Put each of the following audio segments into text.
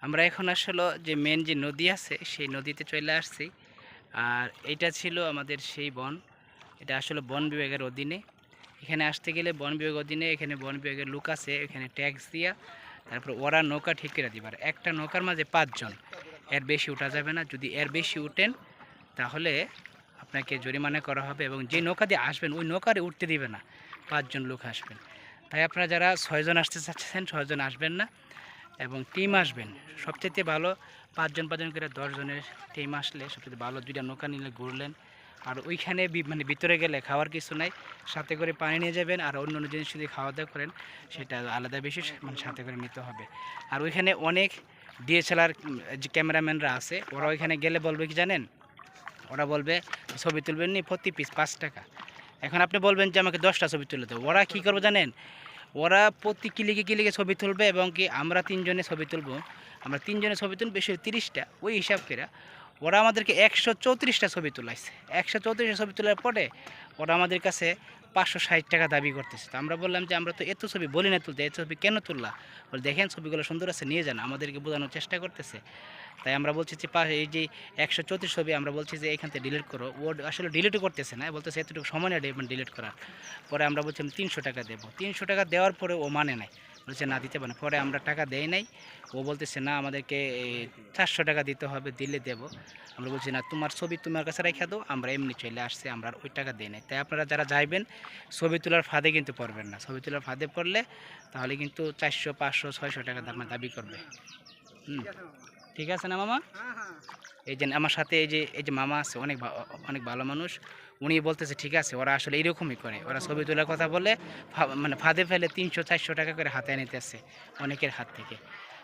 আমরা এখন আসলে যে মেন যে নদী আছে সেই নদীতে চলে আসছি। আর এইটা ছিল আমাদের সেই বন। এটা আসলে বন বিভাগের অধীনে। এখানে আসতে গেলে বন বিভাগের অধীনে এখানে বন বিভাগের লোক আছে, এখানে ট্যাক্স দিয়া তারপর ওরা নৌকা ঠিক করে দিবার। একটা নৌকার মাঝে 5 জন, এর বেশি উঠা যাবে না। যদি এর বেশি উঠেন তাহলে আপনাকে জরিমানা করা হবে, এবং যে নৌকা দিয়ে আসবেন ওই নৌকারে উঠতে দিবে না। 5 জন লোক আসবেন। তাই আপনারা যারা 6 জন আসতে চাচ্ছেন 6 জন আসবেন না, এবং টিম আসবেন। সবচেয়ে ভালো 5 জন 5 জন করে 10 জনের টিম আসলে সবচেয়ে ভালো। 2টা নৌকা নিলে ঘুরলেন। আর ওইখানে মানে ভিতরে গেলে খাওয়ার কিছু নাই, সাথে করে পানি নিয়ে যাবেন। আর অন্য অন্য জিনিস যদি খাওয়া দাওয়া করেন সেটা আলাদা বেশি মানে সাথে করে নিতে হবে। আর ওইখানে অনেক ডিএসএলআর যে ক্যামেরাম্যানরা আছে, ওরা ওইখানে গেলে বলবে কি জানেন, ওরা বলবে ছবি তুলবেন নি প্রতি পিস 5 টাকা। এখন আপনি বলবেন যে আমাকে 10টা ছবি তুলে দেবো, ওরা কী করবে জানেন, ওরা প্রতি কিলিকে কিলিকে ছবি তুলবে, এবং কি আমরা 3 জনে ছবি তুলবো, আমরা 3 জনে ছবি তুলব বেশি 30টা, ওই হিসাব করে ওরা আমাদেরকে 134টা ছবি তুলাইছে। 134টা ছবি তোলার পরে ওরা আমাদের কাছে 560 টাকা দাবি করতেছে। তো আমরা বললাম যে আমরা তো এত ছবি বলি না তুলতে, এত ছবি কেন তুললা? বলে দেখেন ছবিগুলো সুন্দর আছে, নিয়ে যান। আমাদেরকে বোঝানোর চেষ্টা করতেছে। তাই আমরা বলছি যে এই যে 134 ছবি আমরা বলছি যে এখান থেকে ডিলিট করো। ও আসলে ডিলিটও করতেছে না, বলতেছে এতটুকু সময় নেই ডিলিট করার। পরে আমরা বলছিলাম 300 টাকা দেবো। 300 টাকা দেওয়ার পরে ও মানে নাই, বলছে না দিতে পারে না। পরে আমরা টাকা দেই নাই, ও বলতেছে না আমাদেরকে 400 টাকা দিতে হবে, দিলে দেবো। আমরা বলছি না, তোমার ছবি তোমার কাছে রেখে দাও, আমরা এমনি চলে আসছি, আমরা ওই টাকা দিই নাই। তাই আপনারা যারা যাইবেন ছবি তোলার ফাঁদে কিন্তু পড়বেন না। ছবি তোলার ফাঁদে পড়লে তাহলে কিন্তু 400 500 600 টাকা দাবি করবে। ঠিক আছে না মামা? এই যে আমার সাথে এই যে মামা আছে, অনেক ভালো মানুষ। উনি বলতেছে ঠিক আছে, ওরা আসলে এরকমই করে, ওরা ছবি তোলার কথা বলে মানে ফাঁদে ফেলে 300 400 টাকা করে হাতে নিতেছে অনেকের হাত থেকে।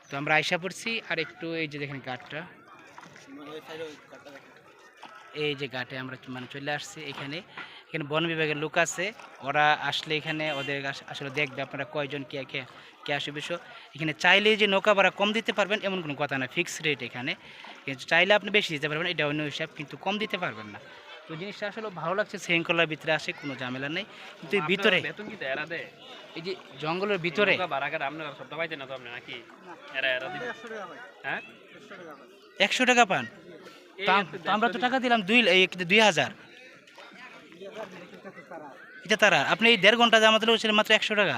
তো আমরা আইসা পড়ছি। আর একটু এই যে দেখেন ঘাটটা, এই যে ঘাটে আমরা মানে চলে আসছি। এখানে এখানে বন বিভাগের লোক আছে, ওরা আসলে এখানে ওদের আসলে দেখবে আপনারা কয়জন কে কে কে আসবে। এখানে চাইলে যে নৌকা ভাড়া কম দিতে পারবেন এমন কোনো কথা না, ফিক্সড রেট এখানে। কিন্তু চাইলে আপনি বেশি দিতে পারবেন, এটা অন্য হিসাব, কিন্তু কম দিতে পারবেন না। তো জিনিসটা আসলে ভালো লাগছে, শৃঙ্খলার ভিতরে আসে, কোনো ঝামেলা নেই। কিন্তু এই ভিতরে এই যে জঙ্গলের ভিতরে 100 টাকা পান। তো আমরা তো টাকা দিলাম 2000। এটা তারা আপনি এই 1.5 ঘন্টা জামাতে লেগেছিলেন মাত্র 100 টাকা।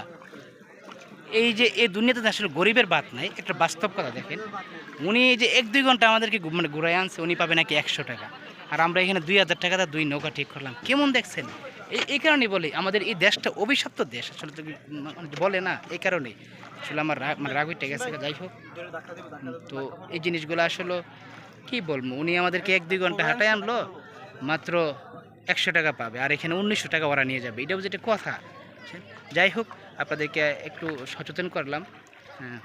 এই যে এই দুনিয়াতে আসলে গরিবের বাত নাই, একটা বাস্তব কথা দেখেন। উনি এই যে 1-2 ঘন্টা আমাদেরকে মানে ঘুরাই আনছে, উনি পাবে নাকি 100 টাকা। আর আমরা এখানে 2000 টাকা দিয়ে 2 নৌকা ঠিক করলাম। কেমন দেখছেন? এই কারণেই বলি আমাদের এই দেশটা অভিশপ্ত দেশ আসলে, তো বলে না, এই কারণেই আসলে আমার মানে রাগ উঠে গেছে। যাই হোক, তো এই জিনিসগুলো আসলে কি বলবো, উনি আমাদেরকে 1-2 ঘন্টা হাঁটায় আনলো, মাত্র 100 টাকা পাবে, আর এখানে 1900 টাকা ওরা নিয়ে যাবে। এটা বুঝে একটা কথা। যাই হোক, আপনাদেরকে একটু সচেতন করলাম। হ্যাঁ।